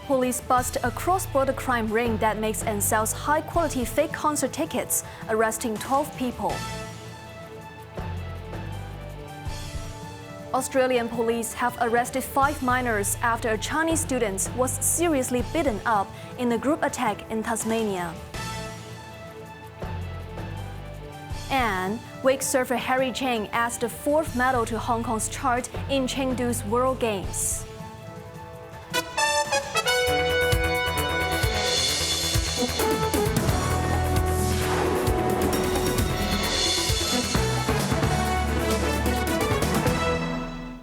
Police bust a cross-border crime ring that makes and sells high-quality fake concert tickets, arresting 12 people. Australian police have arrested 5 minors after a Chinese student was seriously beaten up in a group attack in Tasmania. And Wakesurfer Harry Cheng adds the 4th medal to Hong Kong's chart in Chengdu's World Games.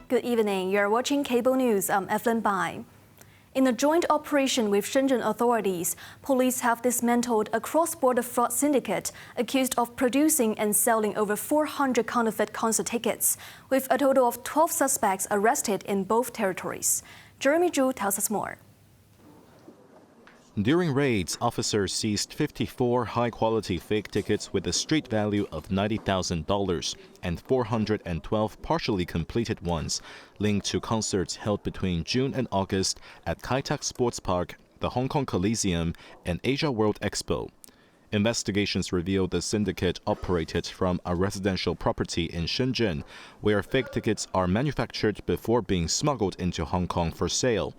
Good evening. You're watching Cable News. I'm Evelyn Bai. In a joint operation with Shenzhen authorities, police have dismantled a cross-border fraud syndicate accused of producing and selling over 400 counterfeit concert tickets, with a total of 12 suspects arrested in both territories. Jeremy Zhu tells us more. During raids, officers seized 54 high-quality fake tickets with a street value of $90,000 and 412 partially completed ones linked to concerts held between June and August at Kai Tak Sports Park, the Hong Kong Coliseum, and Asia World Expo. Investigations revealed the syndicate operated from a residential property in Shenzhen, where fake tickets are manufactured before being smuggled into Hong Kong for sale.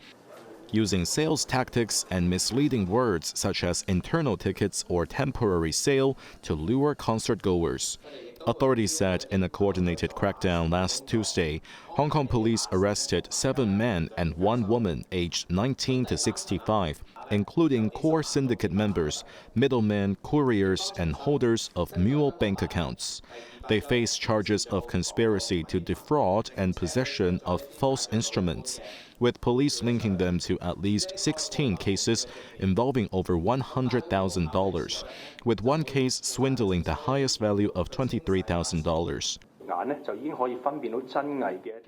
Using sales tactics and misleading words such as internal tickets or temporary sale to lure concert goers. Authorities said in a coordinated crackdown last Tuesday, Hong Kong police arrested 7 men and 1 woman aged 19 to 65, including core syndicate members, middlemen, couriers, and holders of mule bank accounts. They face charges of conspiracy to defraud and possession of false instruments, with police linking them to at least 16 cases involving over $100,000, with one case swindling the highest value of $23,000.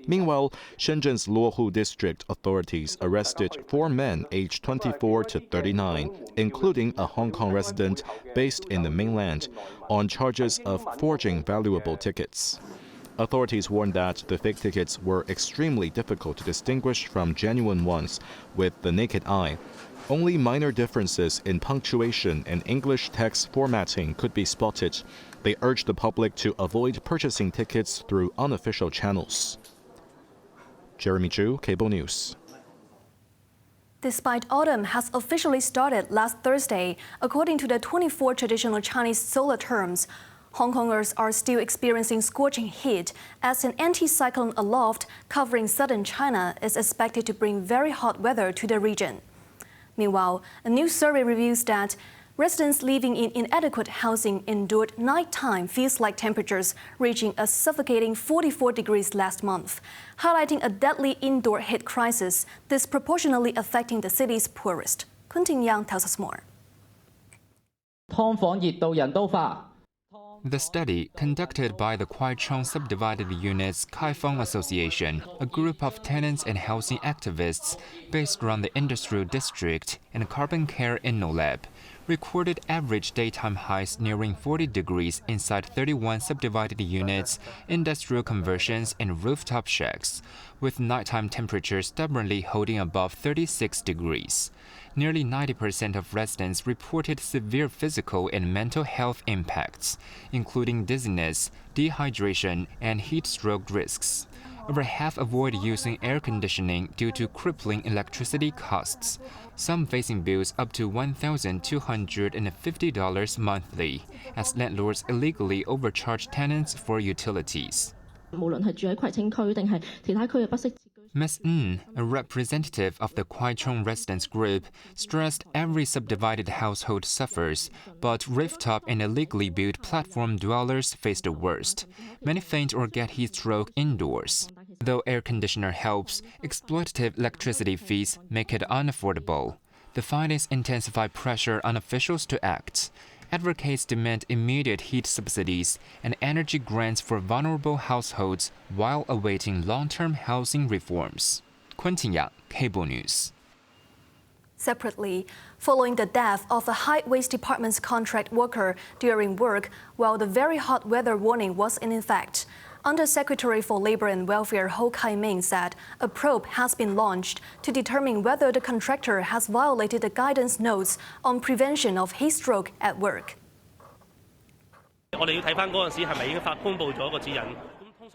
Meanwhile, Shenzhen's Luohu district authorities arrested 4 men aged 24 to 39, including a Hong Kong resident based in the mainland, on charges of forging valuable tickets. Authorities warned that the fake tickets were extremely difficult to distinguish from genuine ones with the naked eye. Only minor differences in punctuation and English text formatting could be spotted. They urged the public to avoid purchasing tickets through unofficial channels. Jeremy Zhu, Cable News. Despite autumn has officially started last Thursday, according to the 24 traditional Chinese solar terms, Hong Kongers are still experiencing scorching heat as an anticyclone aloft covering southern China is expected to bring very hot weather to the region. Meanwhile, a new survey reveals that residents living in inadequate housing endured nighttime feels-like temperatures reaching a suffocating 44 degrees last month, highlighting a deadly indoor heat crisis disproportionately affecting the city's poorest. Kun Ting Yang tells us more. The study, conducted by the Guizhou Subdivided Units Kaifeng Association, a group of tenants and housing activists based around the industrial district and Carbon Care InnoLab, recorded average daytime highs nearing 40 degrees inside 31 subdivided units, industrial conversions, and rooftop shacks, with nighttime temperatures stubbornly holding above 36 degrees. Nearly 90% of residents reported severe physical and mental health impacts, including dizziness, dehydration, and heat stroke risks. Over half avoid using air conditioning due to crippling electricity costs, some facing bills up to $1,250 monthly, as landlords illegally overcharge tenants for utilities. Ms. Ng, a representative of the Guizhou residents group, stressed every subdivided household suffers, but rooftop and illegally built platform dwellers face the worst. Many faint or get heat stroke indoors. Though air conditioner helps, exploitative electricity fees make it unaffordable. The findings intensify pressure on officials to act. Advocates demand immediate heat subsidies and energy grants for vulnerable households while awaiting long-term housing reforms. Kun Ting Yang, Cable News. Separately, following the death of a highways department's contract worker during work while the very hot weather warning was in effect, Undersecretary for Labor and Welfare Ho Kai-ming said a probe has been launched to determine whether the contractor has violated the guidance notes on prevention of heat stroke at work.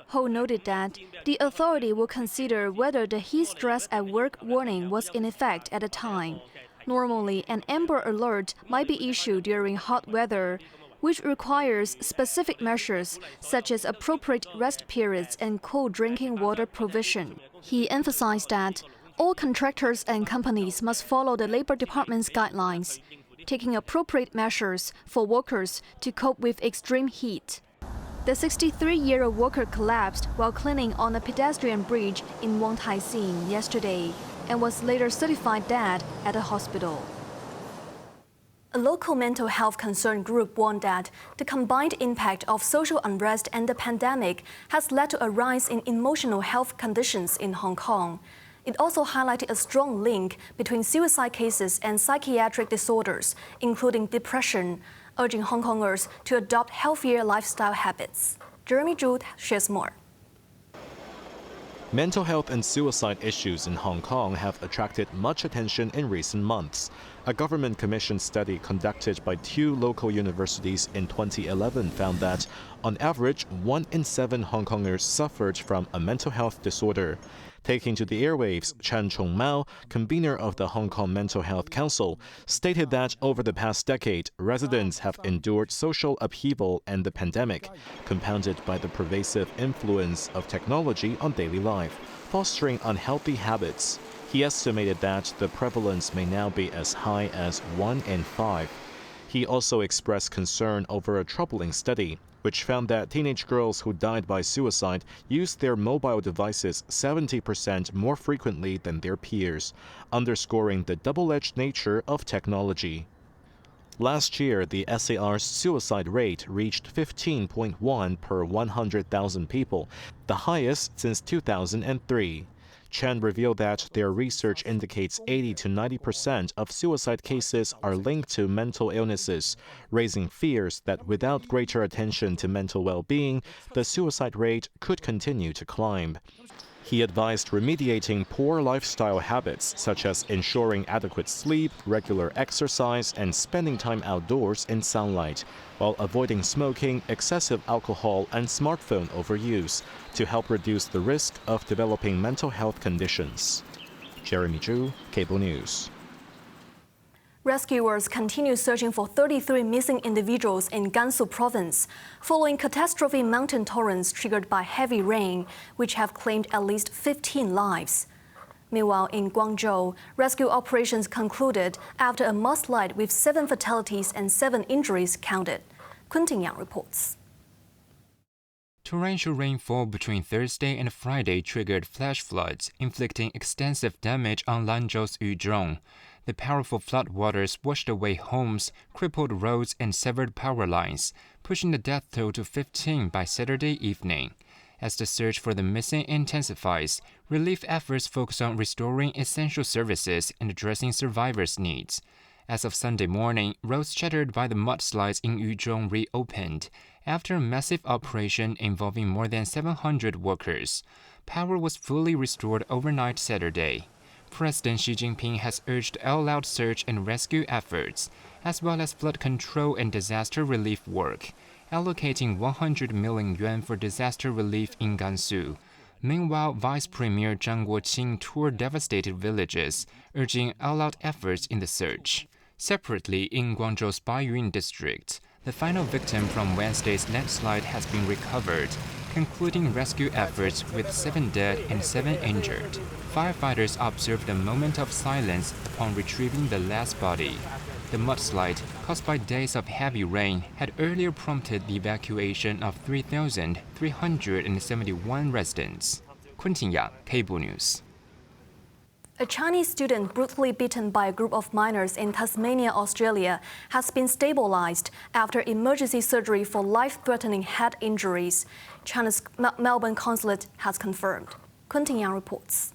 Ho noted that the authority will consider whether the heat stress at work warning was in effect at the time. Normally, an amber alert might be issued during hot weather, which requires specific measures such as appropriate rest periods and cool drinking water provision. He emphasized that all contractors and companies must follow the Labor Department's guidelines, taking appropriate measures for workers to cope with extreme heat. The 63-year-old worker collapsed while cleaning on a pedestrian bridge in Wangtai yesterday and was later certified dead at a hospital. A local mental health concern group warned that the combined impact of social unrest and the pandemic has led to a rise in emotional health conditions in Hong Kong. It also highlighted a strong link between suicide cases and psychiatric disorders, including depression, urging Hong Kongers to adopt healthier lifestyle habits. Jeremy Zhu shares more. Mental health and suicide issues in Hong Kong have attracted much attention in recent months. A government-commissioned study conducted by 2 local universities in 2011 found that, on average, 1 in 7 Hong Kongers suffered from a mental health disorder. Taking to the airwaves, Chan Chong-mao, convener of the Hong Kong Mental Health Council, stated that over the past decade, residents have endured social upheaval and the pandemic, compounded by the pervasive influence of technology on daily life, fostering unhealthy habits. He estimated that the prevalence may now be as high as 1 in 5. He also expressed concern over a troubling study, which found that teenage girls who died by suicide used their mobile devices 70% more frequently than their peers, underscoring the double-edged nature of technology. Last year, the SAR's suicide rate reached 15.1 per 100,000 people, the highest since 2003. Chen revealed that their research indicates 80 to 90% of suicide cases are linked to mental illnesses, raising fears that without greater attention to mental well-being, the suicide rate could continue to climb. He advised remediating poor lifestyle habits such as ensuring adequate sleep, regular exercise, and spending time outdoors in sunlight, while avoiding smoking, excessive alcohol, and smartphone overuse to help reduce the risk of developing mental health conditions. Jeremy Zhu, Cable News. Rescuers continue searching for 33 missing individuals in Gansu province, following catastrophic mountain torrents triggered by heavy rain, which have claimed at least 15 lives. Meanwhile, in Guizhou, rescue operations concluded after a mudslide with 7 fatalities and 7 injuries counted. Quentin Yang reports. Torrential rainfall between Thursday and Friday triggered flash floods, inflicting extensive damage on Lanzhou's Yuzhong. The powerful floodwaters washed away homes, crippled roads, and severed power lines, pushing the death toll to 15 by Saturday evening. As the search for the missing intensifies, relief efforts focus on restoring essential services and addressing survivors' needs. As of Sunday morning, roads shattered by the mudslides in Yuzhong reopened after a massive operation involving more than 700 workers. Power was fully restored overnight Saturday. President Xi Jinping has urged all-out search and rescue efforts, as well as flood control and disaster relief work, allocating 100 million yuan for disaster relief in Gansu. Meanwhile, Vice Premier Zhang Guoqing toured devastated villages, urging all-out efforts in the search. Separately, in Guangzhou's Baiyun district, the final victim from Wednesday's landslide has been recovered, concluding rescue efforts with 7 dead and 7 injured. Firefighters observed a moment of silence upon retrieving the last body. The mudslide, caused by days of heavy rain, had earlier prompted the evacuation of 3,371 residents. Quentin Yang, Cable News. A Chinese student brutally beaten by a group of minors in Tasmania, Australia, has been stabilized after emergency surgery for life-threatening head injuries. China's Melbourne consulate has confirmed. Quentin Yang reports.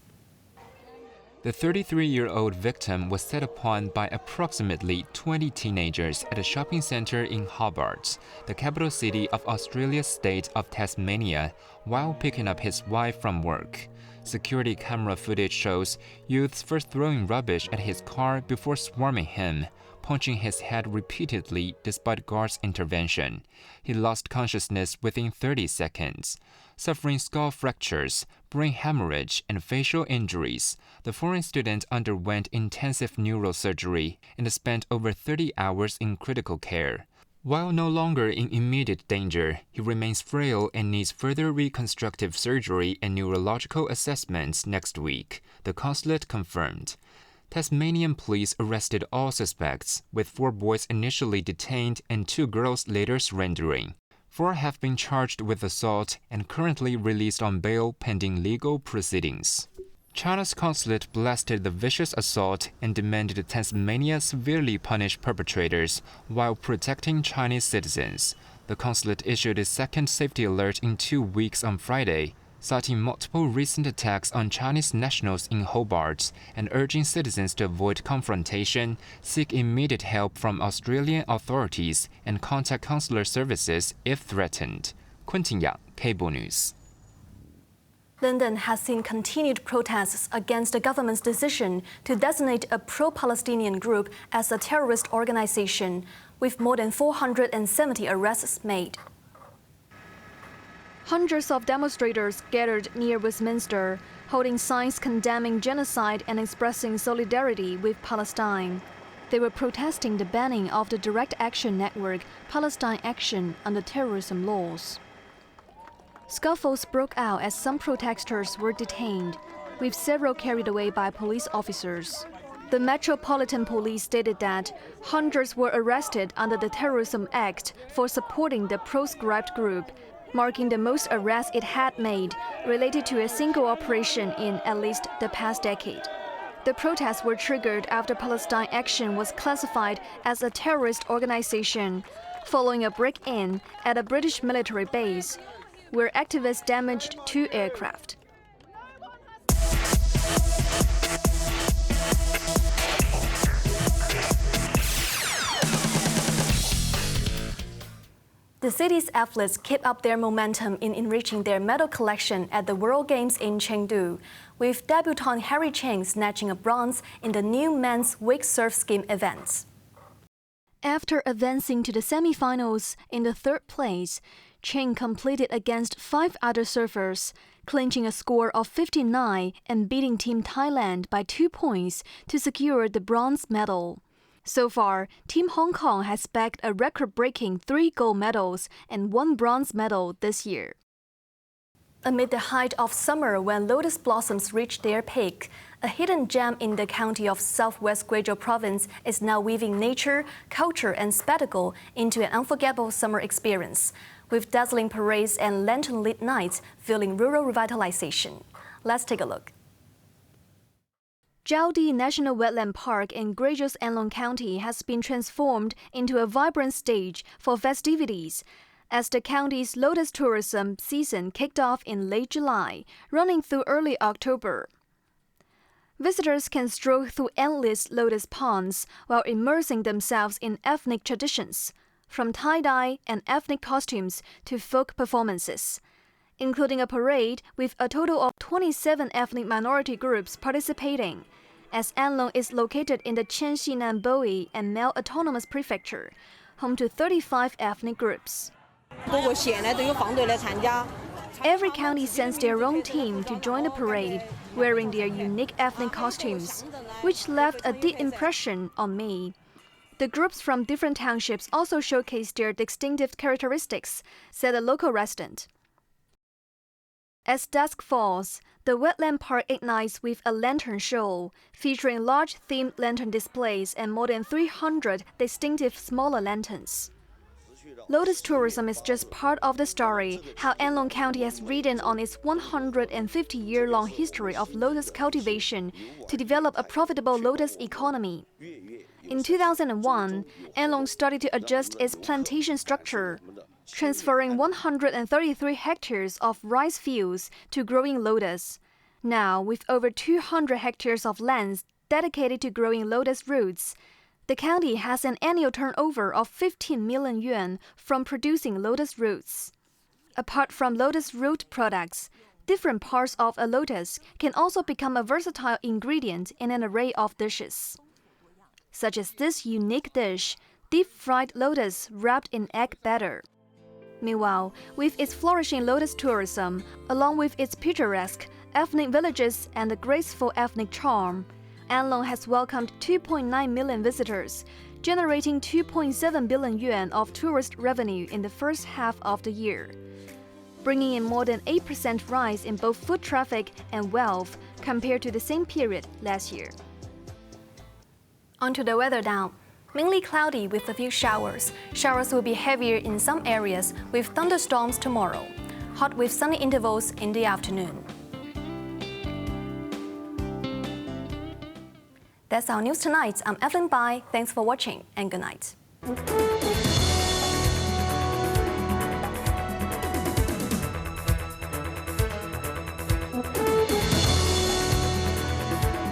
The 33-year-old victim was set upon by approximately 20 teenagers at a shopping center in Hobart, the capital city of Australia's state of Tasmania, while picking up his wife from work. Security camera footage shows youths first throwing rubbish at his car before swarming him, punching his head repeatedly despite guards' intervention. He lost consciousness within 30 seconds. Suffering skull fractures, brain hemorrhage, and facial injuries, the foreign student underwent intensive neurosurgery and spent over 30 hours in critical care. While no longer in immediate danger, he remains frail and needs further reconstructive surgery and neurological assessments next week, the consulate confirmed. Tasmanian police arrested all suspects, with 4 boys initially detained and 2 girls later surrendering. 4 have been charged with assault and currently released on bail pending legal proceedings. China's consulate blasted the vicious assault and demanded Tasmania severely punish perpetrators while protecting Chinese citizens. The consulate issued its second safety alert in 2 weeks on Friday, citing multiple recent attacks on Chinese nationals in Hobart and urging citizens to avoid confrontation, seek immediate help from Australian authorities, and contact consular services if threatened. Quentin Yang, Cable News. London has seen continued protests against the government's decision to designate a pro-Palestinian group as a terrorist organization, with more than 470 arrests made. Hundreds of demonstrators gathered near Westminster, holding signs condemning genocide and expressing solidarity with Palestine. They were protesting the banning of the direct action network Palestine Action under terrorism laws. Scuffles broke out as some protesters were detained, with several carried away by police officers. The Metropolitan Police stated that hundreds were arrested under the Terrorism Act for supporting the proscribed group, marking the most arrests it had made related to a single operation in at least the past decade. The protests were triggered after Palestine Action was classified as a terrorist organization, following a break-in at a British military base, where activists damaged 2 aircraft. The city's athletes keep up their momentum in enriching their medal collection at the World Games in Chengdu, with debutant Harry Cheng snatching a bronze in the new men's Wakesurf skiing events. After advancing to the semi-finals in the 3rd place, Cheng competed against 5 other surfers, clinching a score of 59 and beating Team Thailand by 2 points to secure the bronze medal. So far, Team Hong Kong has bagged a record-breaking 3 gold medals and 1 bronze medal this year. Amid the height of summer when lotus blossoms reach their peak, a hidden gem in the county of southwest Guizhou province is now weaving nature, culture, and spectacle into an unforgettable summer experience, with dazzling parades and lantern-lit nights fueling rural revitalization. Let's take a look. Jiaodi National Wetland Park in Guizhou's Anlong County has been transformed into a vibrant stage for festivities, as the county's Lotus tourism season kicked off in late July, running through early October. Visitors can stroll through endless lotus ponds while immersing themselves in ethnic traditions, from tie-dye and ethnic costumes to folk performances, including a parade with a total of 27 ethnic minority groups participating, as Anlong is located in the Qianxinan Boyi and Mel Autonomous Prefecture, home to 35 ethnic groups. Every county sends their own team to join the parade, wearing their unique ethnic costumes, which left a deep impression on me. The groups from different townships also showcase their distinctive characteristics, said a local resident. As dusk falls, the wetland park ignites with a lantern show, featuring large themed lantern displays and more than 300 distinctive smaller lanterns. Lotus tourism is just part of the story, how Anlong County has ridden on its 150-year-long history of lotus cultivation to develop a profitable lotus economy. In 2001, Anlong started to adjust its plantation structure, transferring 133 hectares of rice fields to growing lotus. Now, with over 200 hectares of lands dedicated to growing lotus roots, the county has an annual turnover of 15 million yuan from producing lotus roots. Apart from lotus root products, different parts of a lotus can also become a versatile ingredient in an array of dishes, such as this unique dish, deep-fried lotus wrapped in egg batter. Meanwhile, with its flourishing lotus tourism, along with its picturesque ethnic villages and a graceful ethnic charm, Anlong has welcomed 2.9 million visitors, generating 2.7 billion yuan of tourist revenue in the first half of the year, bringing in more than 8% rise in both foot traffic and wealth compared to the same period last year. Onto the weather now. Mainly cloudy with a few showers. Showers will be heavier in some areas with thunderstorms tomorrow. Hot with sunny intervals in the afternoon. That's our news tonight. I'm Evelyn Bai. Thanks for watching and good night.